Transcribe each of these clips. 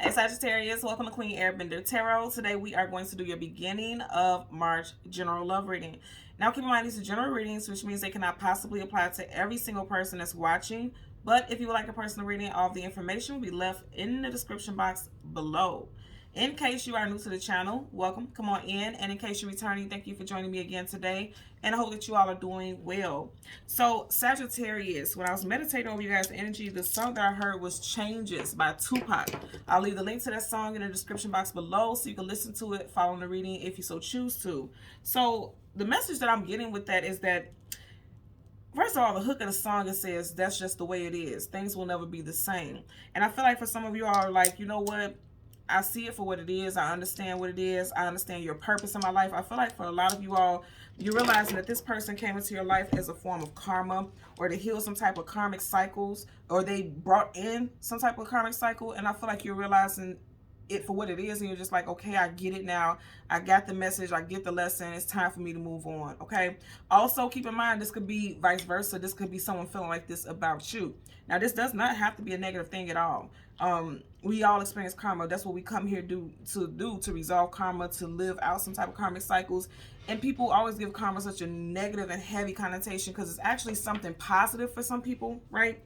Hey Sagittarius, welcome to Queen Airbender Tarot. Today we are going to do your beginning of March general love reading. Now keep in mind these are general readings, which means they cannot possibly apply to every single person that's watching. But if you would like a personal reading, all of the information will be left in the description box below. In case you are new to the channel, welcome, come on in. And in case you're returning, thank you for joining me again today. And I hope that you all are doing well. So Sagittarius, when I was meditating over you guys' energy, the song that I heard was Changes by Tupac. I'll leave the link to that song in the description box below so you can listen to it, follow the reading if you so choose to. So the message that I'm getting with that is that, first of all, the hook of the song, it says, that's just the way it is. Things will never be the same. And I feel like for some of you all are like, you know what? I see it for what it is. I understand what it is. I understand your purpose in my life. I feel like for a lot of you all, you're realizing that this person came into your life as a form of karma, or to heal some type of karmic cycles, or they brought in some type of karmic cycle. And I feel like you're realizing it for what it is, and you're just like, okay, I get it now. I got the message. I get the lesson. It's time for me to move on. Okay. Also, keep in mind, this could be vice versa. This could be someone feeling like this about you. Now, this does not have to be a negative thing at all. We all experience karma. That's what we come here to resolve karma, to live out some type of karmic cycles. And people always give karma such a negative and heavy connotation because it's actually something positive for some people, right?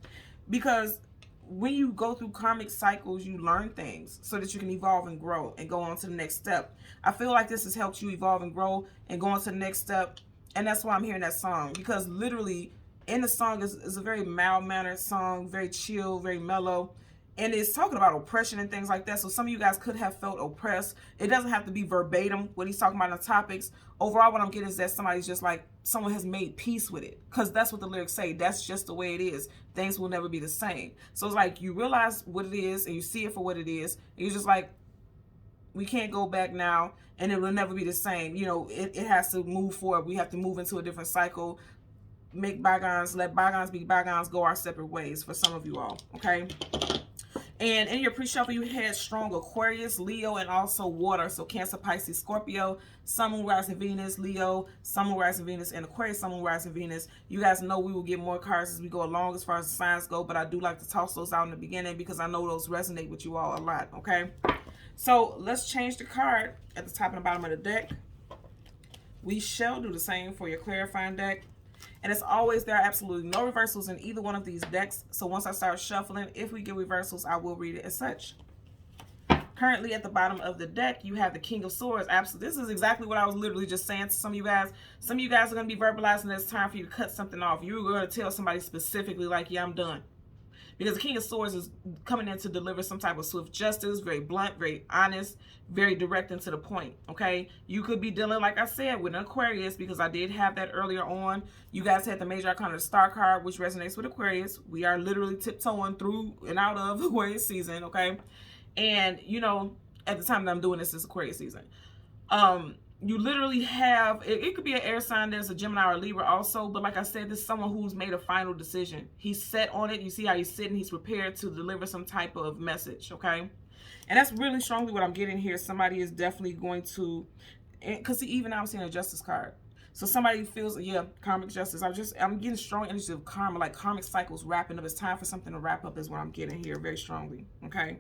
Because when you go through karmic cycles, you learn things so that you can evolve and grow and go on to the next step. I feel like this has helped you evolve and grow and go on to the next step. And that's why I'm hearing that song, because literally in the song is a very mild-mannered song, very chill, very mellow. And it's talking about oppression and things like that. So some of you guys could have felt oppressed. It doesn't have to be verbatim what he's talking about in the topics. Overall, what I'm getting is that somebody's just like, someone has made peace with it. Because that's what the lyrics say. That's just the way it is. Things will never be the same. So it's like you realize what it is and you see it for what it is. And you're just like, we can't go back now and it will never be the same. You know, it has to move forward. We have to move into a different cycle. Make bygones, let bygones be bygones, go our separate ways for some of you all. Okay. And in your pre-shuffle, you had strong Aquarius, Leo, and also water. So Cancer, Pisces, Scorpio, Sun, Moon, Rising, Venus, Leo, Sun, Moon, Rising, Venus, and Aquarius, Sun, Moon, Rising, Venus. You guys know we will get more cards as we go along as far as the signs go, but I do like to toss those out in the beginning because I know those resonate with you all a lot, okay? So let's change the card at the top and the bottom of the deck. We shall do the same for your clarifying deck. And as always, there are absolutely no reversals in either one of these decks. So once I start shuffling, if we get reversals, I will read it as such. Currently at the bottom of the deck, you have the King of Swords. Absolutely. This is exactly what I was literally just saying to some of you guys. Some of you guys are going to be verbalizing that it's time for you to cut something off. You're going to tell somebody specifically like, yeah, I'm done. Because the King of Swords is coming in to deliver some type of swift justice, very blunt, very honest, very direct and to the point, okay? You could be dealing, like I said, with an Aquarius, because I did have that earlier on. You guys had the Major Arcana of the Star card, which resonates with Aquarius. We are literally tiptoeing through and out of Aquarius season, okay? And, you know, at the time that I'm doing this, it's Aquarius season. You literally have, it could be an air sign, there's a Gemini or a Libra also, but like I said, this is someone who's made a final decision. He's set on it. You see how he's sitting, he's prepared to deliver some type of message, okay? And that's really strongly what I'm getting here. Somebody is definitely going to, because even now I'm seeing a Justice card. So somebody feels, yeah, karmic justice. I'm getting strong energy of karma, like karmic cycles wrapping up. It's time for something to wrap up is what I'm getting here very strongly, okay?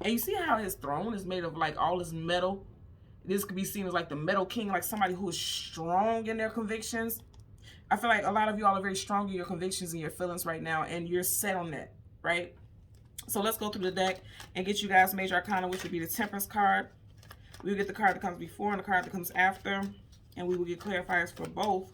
And you see how his throne is made of like all this metal. This could be seen as like the metal king, like somebody who is strong in their convictions. I feel like a lot of you all are very strong in your convictions and your feelings right now, and you're set on that, right? So let's go through the deck and get you guys Major Arcana, which would be the Temperance card. We'll get the card that comes before and the card that comes after, and we will get clarifiers for both.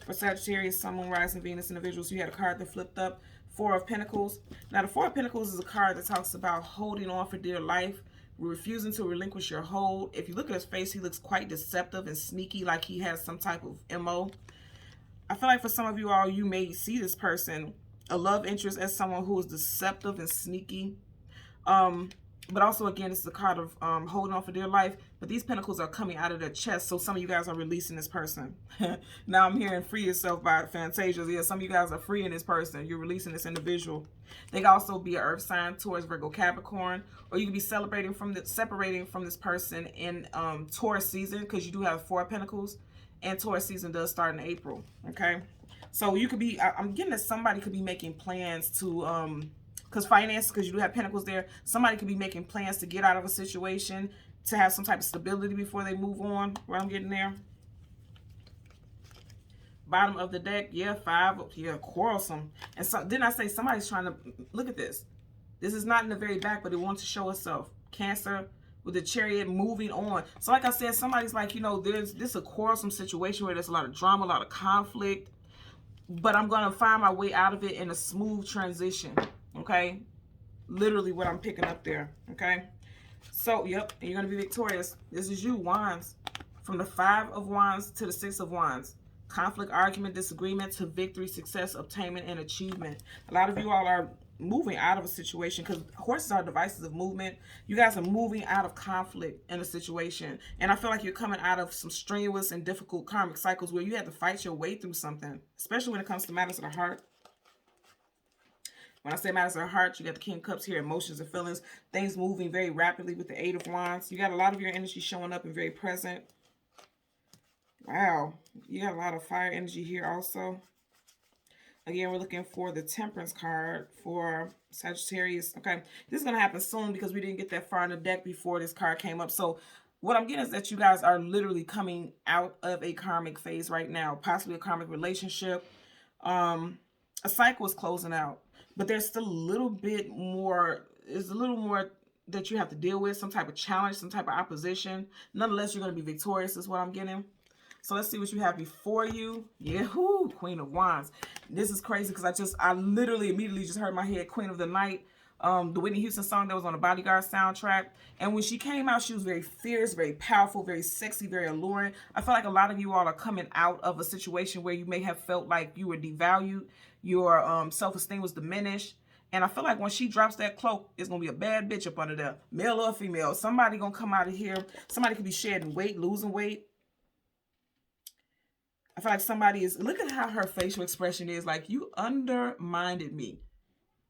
For Sagittarius, Sun, Moon, Rising, Venus individuals, you had a card that flipped up, Four of Pentacles. Now, the Four of Pentacles is a card that talks about holding on for dear life, refusing to relinquish your hold. If you look at his face, he looks quite deceptive and sneaky, like he has some type of MO. I feel like for some of you all, you may see this person, a love interest, as someone who is deceptive and sneaky. But also, again, it's the card of holding on for dear life. But these pentacles are coming out of their chest, so some of you guys are releasing this person. Now I'm hearing free yourself by Fantasia. Yeah, some of you guys are freeing this person. You're releasing this individual. They can also be an earth sign, Taurus, Virgo, Capricorn. Or you can be separating from this person in Taurus season, because you do have Four of Pentacles. And Taurus season does start in April, okay? So you could be, I'm getting that somebody could be making plans to because finance, because you do have pentacles there. Somebody could be making plans to get out of a situation, to have some type of stability before they move on. Where I'm getting there. Bottom of the deck, yeah, 5, yeah, quarrelsome. And so didn't I say somebody's trying to, look at this. This is not in the very back, but it wants to show itself. Cancer with the Chariot moving on. So like I said, somebody's like, you know, this is a quarrelsome situation where there's a lot of drama, a lot of conflict, but I'm going to find my way out of it in a smooth transition, okay? Literally what I'm picking up there, okay? So, yep, and you're going to be victorious. This is you, Wands. From the 5 of Wands to the 6 of Wands. Conflict, argument, disagreement to victory, success, obtainment, and achievement. A lot of you all are moving out of a situation, because horses are devices of movement. You guys are moving out of conflict in a situation. And I feel like you're coming out of some strenuous and difficult karmic cycles where you had to fight your way through something, especially when it comes to matters of the heart. When I say matters of the heart, you got the King of Cups here, emotions and feelings, things moving very rapidly with the 8 of Wands. You got a lot of your energy showing up and very present. Wow, you got a lot of fire energy here also. Again, we're looking for the Temperance card for Sagittarius. Okay, this is going to happen soon because we didn't get that far in the deck before this card came up. So what I'm getting is that you guys are literally coming out of a karmic phase right now, possibly a karmic relationship. A cycle is closing out, but there's still a little bit more, there's a little more that you have to deal with, some type of challenge, some type of opposition. Nonetheless, you're going to be victorious is what I'm getting. So let's see what you have before you. Yeah, whoo, Queen of Wands. This is crazy because I literally immediately just heard in my head Queen of the Night, the Whitney Houston song that was on the Bodyguard soundtrack. And when she came out, she was very fierce, very powerful, very sexy, very alluring. I feel like a lot of you all are coming out of a situation where you may have felt like you were devalued, your self-esteem was diminished. And I feel like when she drops that cloak, it's going to be a bad bitch up under there, male or female. Somebody going to come out of here. Somebody could be shedding weight, losing weight. I feel like somebody is, look at how her facial expression is, like, you undermined me.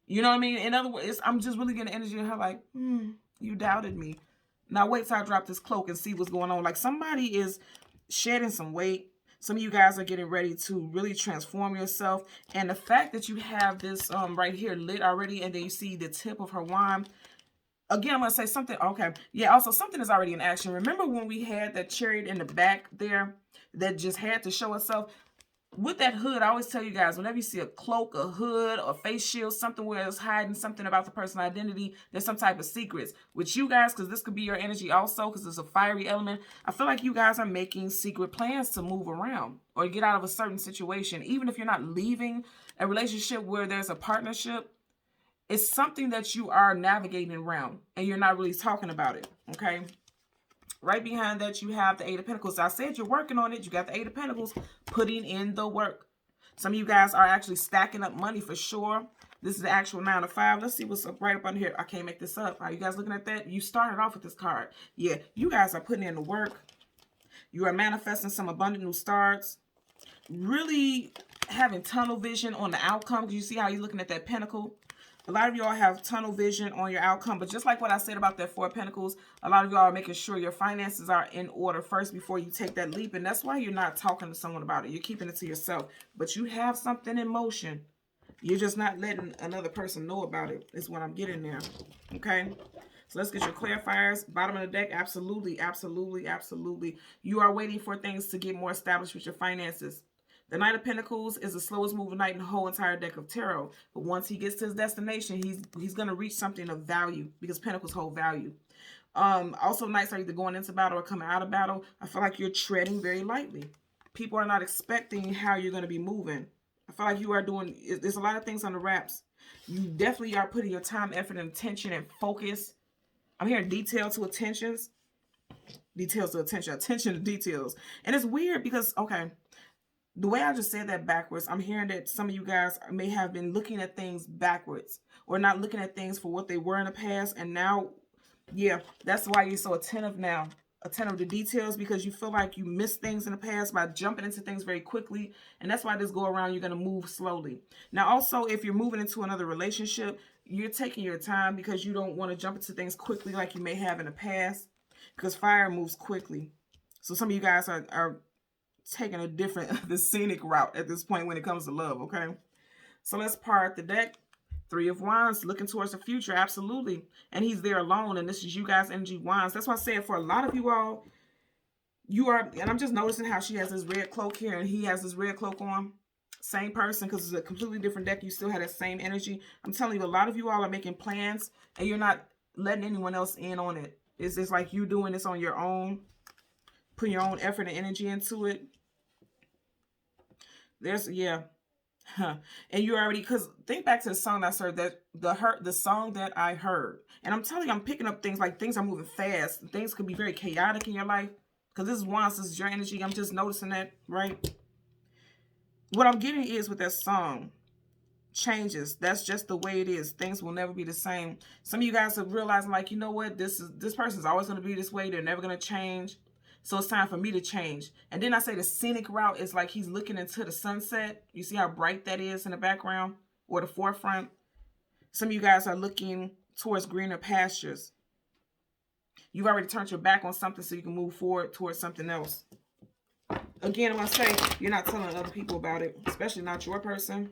You know what I mean? In other words, I'm just really getting energy in her like, you doubted me. Now wait till I drop this cloak and see what's going on. Like somebody is shedding some weight. Some of you guys are getting ready to really transform yourself. And the fact that you have this right here lit already, and then you see the tip of her wand. Again, I'm going to say something. Okay. Yeah, also something is already in action. Remember when we had that Chariot in the back there that just had to show itself? With that hood, I always tell you guys, whenever you see a cloak, a hood, or face shield, something where it's hiding something about the person's identity, there's some type of secrets. With you guys, because this could be your energy also, because it's a fiery element, I feel like you guys are making secret plans to move around or get out of a certain situation. Even if you're not leaving a relationship where there's a partnership, it's something that you are navigating around and you're not really talking about it, okay? Right behind that, you have the 8 of Pentacles. I said you're working on it. You got the 8 of Pentacles, putting in the work. Some of you guys are actually stacking up money for sure. This is the actual 9 of 5. Let's see what's up right up under here. I can't make this up. Are you guys looking at that? You started off with this card. Yeah, you guys are putting in the work. You are manifesting some abundant new starts. Really having tunnel vision on the outcome. You see how you're looking at that pentacle? A lot of y'all have tunnel vision on your outcome, but just like what I said about that 4 of Pentacles, a lot of y'all are making sure your finances are in order first before you take that leap, and that's why you're not talking to someone about it. You're keeping it to yourself, but you have something in motion. You're just not letting another person know about it, is what I'm getting there, okay? So let's get your clarifiers. Bottom of the deck, absolutely, absolutely, absolutely. You are waiting for things to get more established with your finances. The Knight of Pentacles is the slowest moving knight in the whole entire deck of tarot. But once he gets to his destination, he's going to reach something of value because Pentacles hold value. Also, knights are either going into battle or coming out of battle. I feel like you're treading very lightly. People are not expecting how you're going to be moving. I feel like you are doing, there's a lot of things on the wraps. You definitely are putting your time, effort, and attention and focus. I'm hearing detail to attentions. Details to attention. Attention to details. And it's weird because, okay, the way I just said that backwards, I'm hearing that some of you guys may have been looking at things backwards or not looking at things for what they were in the past. And now, yeah, that's why you're so attentive now. Attentive to details because you feel like you missed things in the past by jumping into things very quickly. And that's why this go around, you're going to move slowly. Now, also, if you're moving into another relationship, you're taking your time because you don't want to jump into things quickly like you may have in the past because fire moves quickly. So some of you guys are taking a different, the scenic route at this point when it comes to love, okay? So let's part the deck. Three of Wands, looking towards the future, absolutely. And he's there alone, and this is you guys' energy, Wands. That's why I said for a lot of you all, you are, and I'm just noticing how she has this red cloak here, and he has this red cloak on. Same person, because it's a completely different deck. You still have that same energy. I'm telling you, a lot of you all are making plans, and you're not letting anyone else in on it. It's just like you doing this on your own, putting your own effort and energy into it. There's, yeah. Huh. And you already, because think back to the song that I heard, that the song that I heard. And I'm telling you, I'm picking up things like things are moving fast. Things could be very chaotic in your life. Because this is Wands, this is your energy. I'm just noticing that, right? What I'm getting is with that song, changes. That's just the way it is. Things will never be the same. Some of you guys are realizing, like, you know what? This person's always going to be this way. They're never going to change. So it's time for me to change. And then I say the scenic route is like he's looking into the sunset. You see how bright that is in the background or the forefront? Some of you guys are looking towards greener pastures. You've already turned your back on something so you can move forward towards something else. Again, I'm going to say you're not telling other people about it, especially not your person.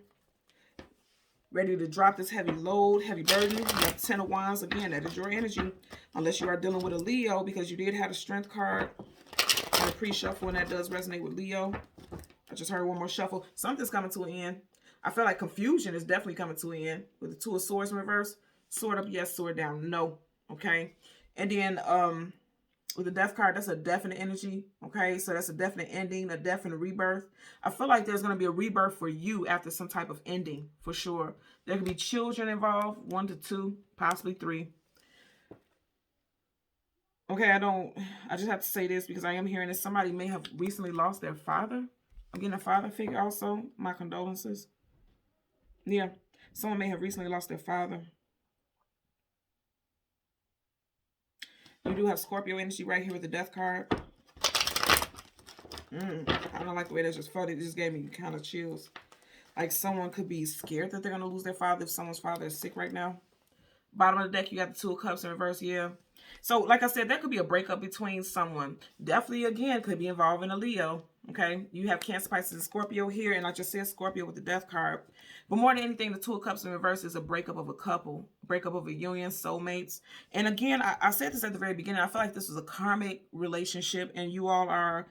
Ready to drop this heavy load, heavy burden. You have 10 of Wands. Again, that is your energy. Unless you are dealing with a Leo, because you did have a Strength card on a pre-shuffle, and that does resonate with Leo. I just heard one more shuffle. Something's coming to an end. I feel like confusion is definitely coming to an end. With the Two of Swords in reverse. Sword up, yes. Sword down, no. Okay. And then with the Death card, that's a definite energy. Okay. So that's a definite ending, a definite rebirth. I feel like there's going to be a rebirth for you after some type of ending, for sure. There could be children involved, 1 to 2, possibly 3. Okay, I just have to say this because I am hearing that somebody may have recently lost their father. I'm getting a father figure also. My condolences. Yeah, someone may have recently lost their father. You do have Scorpio energy right here with the Death card. I don't like the way that just felt. It just gave me kind of chills. Like someone could be scared that they're going to lose their father if someone's father is sick right now. Bottom of the deck, you got the Two of Cups in reverse, yeah. So, like I said, there could be a breakup between someone. Definitely, again, could be involving a Leo, okay? You have Cancer, Pisces, and Scorpio here, and I just said Scorpio with the Death card. But more than anything, the Two of Cups in reverse is a breakup of a couple, breakup of a union, soulmates. And again, I said this at the very beginning. I feel like this was a karmic relationship, and you all are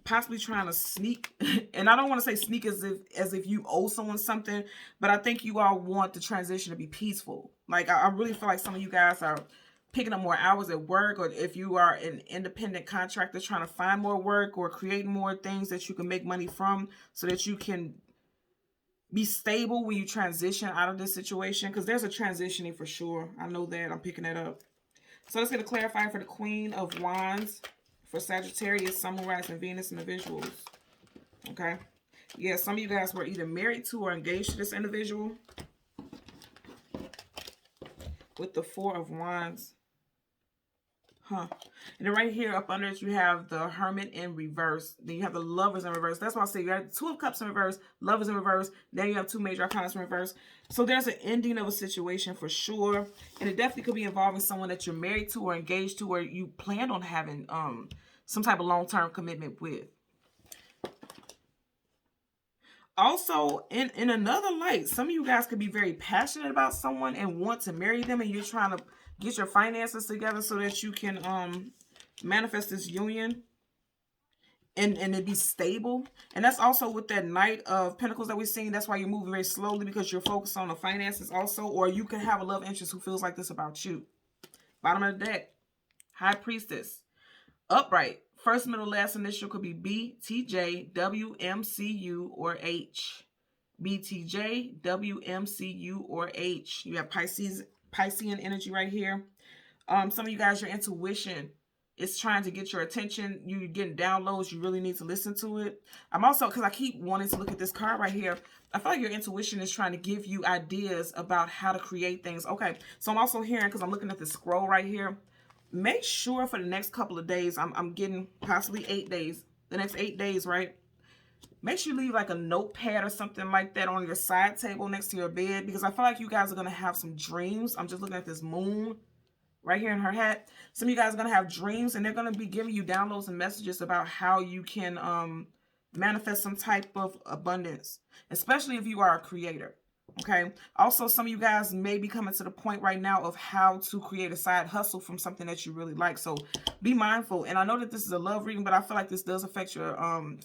possibly trying to sneak, and I don't want to say sneak as if you owe someone something, but I think you all want the transition to be peaceful. Like I really feel like some of you guys are picking up more hours at work, or if you are an independent contractor trying to find more work or create more things that you can make money from so that you can be stable when you transition out of this situation, because there's a transitioning for sure. I know that. I'm picking that up. So let's get a clarifier for the Queen of Wands. For Sagittarius, Sun, Moon, Rising, Venus, and the visuals. Okay. Yeah, some of you guys were either married to or engaged to this individual. With the Four of Wands. Huh. And then right here up under it, you have the Hermit in reverse. Then you have the Lovers in reverse. That's why I say you have Two of Cups in reverse, Lovers in reverse. Then you have two Major Arcana in reverse. So there's an ending of a situation for sure. And it definitely could be involving someone that you're married to or engaged to, or you planned on having some type of long-term commitment with. Also, in another light, some of you guys could be very passionate about someone and want to marry them, and you're trying to get your finances together so that you can manifest this union and it be stable. And that's also with that Knight of Pentacles that we're seeing. That's why you're moving very slowly, because you're focused on the finances also, or you can have a love interest who feels like this about you. Bottom of the deck, High Priestess. Upright. First, middle, last initial could be B, T, J, W, M, C, U, or H. B, T, J, W, M, C, U, or H. You have Piscean energy right here. Some of you guys, your intuition is trying to get your attention. You're getting downloads. You really need to listen to it. I'm also, because I keep wanting to look at this card right here, I feel like your intuition is trying to give you ideas about how to create things. Okay, so I'm also hearing, because I'm looking at the scroll right here, make sure for the next couple of days, I'm getting possibly 8 days, the next 8 days, right? Make sure you leave like a notepad or something like that on your side table next to your bed, because I feel like you guys are going to have some dreams. I'm just looking at this moon right here in her hat. Some of you guys are going to have dreams, and they're going to be giving you downloads and messages about how you can manifest some type of abundance, especially if you are a creator. Okay. Also, some of you guys may be coming to the point right now of how to create a side hustle from something that you really like. So be mindful. And I know that this is a love reading, but I feel like this does affect your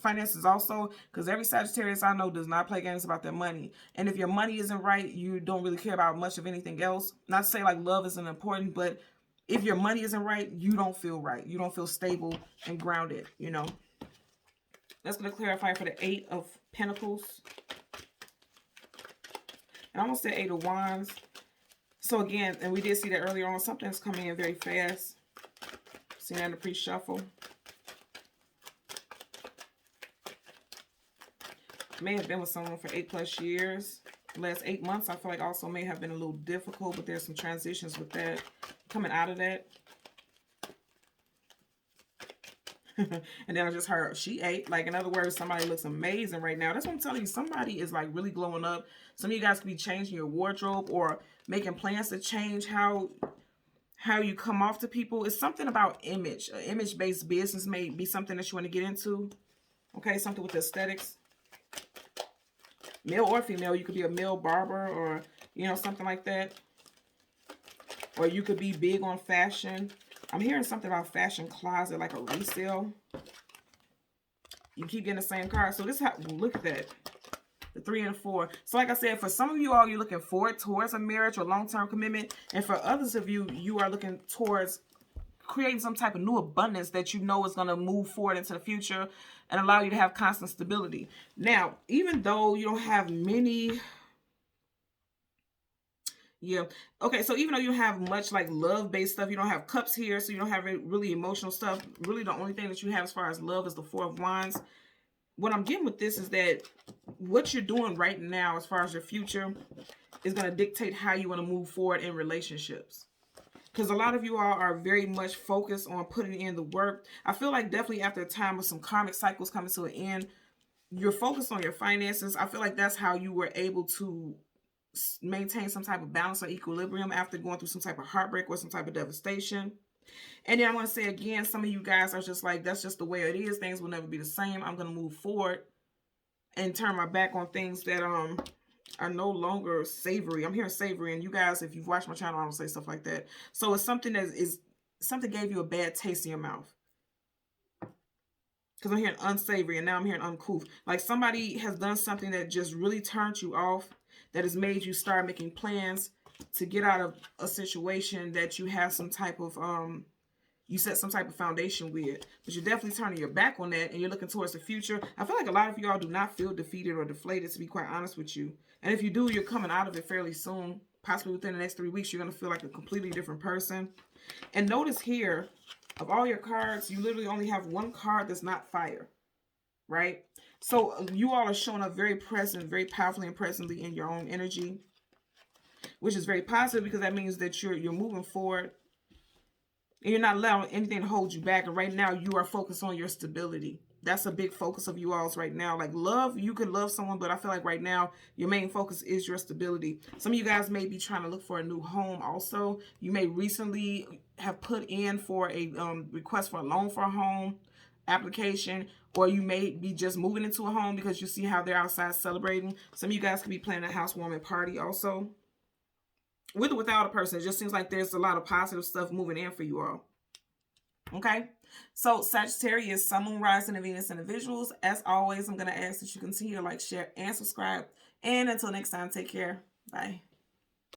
finances also, because every Sagittarius I know does not play games about their money. And if your money isn't right, you don't really care about much of anything else. Not to say like love isn't important, but if your money isn't right, you don't feel right. You don't feel stable and grounded, you know. That's going to clarify for the 8 of Pentacles. And I almost said 8 of Wands. So again, and we did see that earlier on, something's coming in very fast. Seen that in the pre-shuffle. May have been with someone for 8+ years. The last 8 months, I feel like also may have been a little difficult, but there's some transitions with that. Coming out of that. And then I just heard she ate. Like, in other words, somebody looks amazing right now. That's what I'm telling you. Somebody is like really glowing up. Some of you guys could be changing your wardrobe or making plans to change how you come off to people. It's something about image. Image-based business may be something that you want to get into. Okay, something with aesthetics. Male or female. You could be a male barber or, you know, something like that. Or you could be big on fashion. I'm hearing something about fashion closet, like a resale. You keep getting the same card. So this, look at that. The 3 and 4. So like I said, for some of you all, you're looking forward towards a marriage or long-term commitment. And for others of you, you are looking towards creating some type of new abundance that you know is going to move forward into the future and allow you to have constant stability. Now, even though you don't have many... Yeah. Okay, so even though you have much like love-based stuff, you don't have cups here, so you don't have really emotional stuff. Really, the only thing that you have as far as love is the 4 of Wands. What I'm getting with this is that what you're doing right now as far as your future is going to dictate how you want to move forward in relationships. Because a lot of you all are very much focused on putting in the work. I feel like definitely after a time of some karmic cycles coming to an end, you're focused on your finances. I feel like that's how you were able to maintain some type of balance or equilibrium after going through some type of heartbreak or some type of devastation. And then I want to say again, some of you guys are just like, that's just the way it is. Things will never be the same. I'm going to move forward and turn my back on things that are no longer savory. I'm hearing savory, and you guys, if you've watched my channel, I don't say stuff like that. So it's something that is something gave you a bad taste in your mouth. Because I'm hearing unsavory, and now I'm hearing uncouth. Like somebody has done something that just really turned you off, that has made you start making plans to get out of a situation that you have some type of, you set some type of foundation with. But you're definitely turning your back on that, and you're looking towards the future. I feel like a lot of y'all do not feel defeated or deflated, to be quite honest with you. And if you do, you're coming out of it fairly soon. Possibly within the next 3 weeks, you're going to feel like a completely different person. And notice here, of all your cards, you literally only have one card that's not fire, right? So you all are showing up very present, very powerfully and presently in your own energy, which is very positive because that means that you're moving forward and you're not allowing anything to hold you back. And right now you are focused on your stability. That's a big focus of you all's right now. Like love, you could love someone, but I feel like right now your main focus is your stability. Some of you guys may be trying to look for a new home also. You may recently have put in for a request for a loan for a home application, or you may be just moving into a home because you see how they're outside celebrating. Some of you guys could be planning a housewarming party also. With or without a person, it just seems like there's a lot of positive stuff moving in for you all. Okay, so Sagittarius, Sun, Moon, Rising, and Venus individuals. As always, I'm going to ask that you continue to like, share, and subscribe. And until next time, take care. Bye.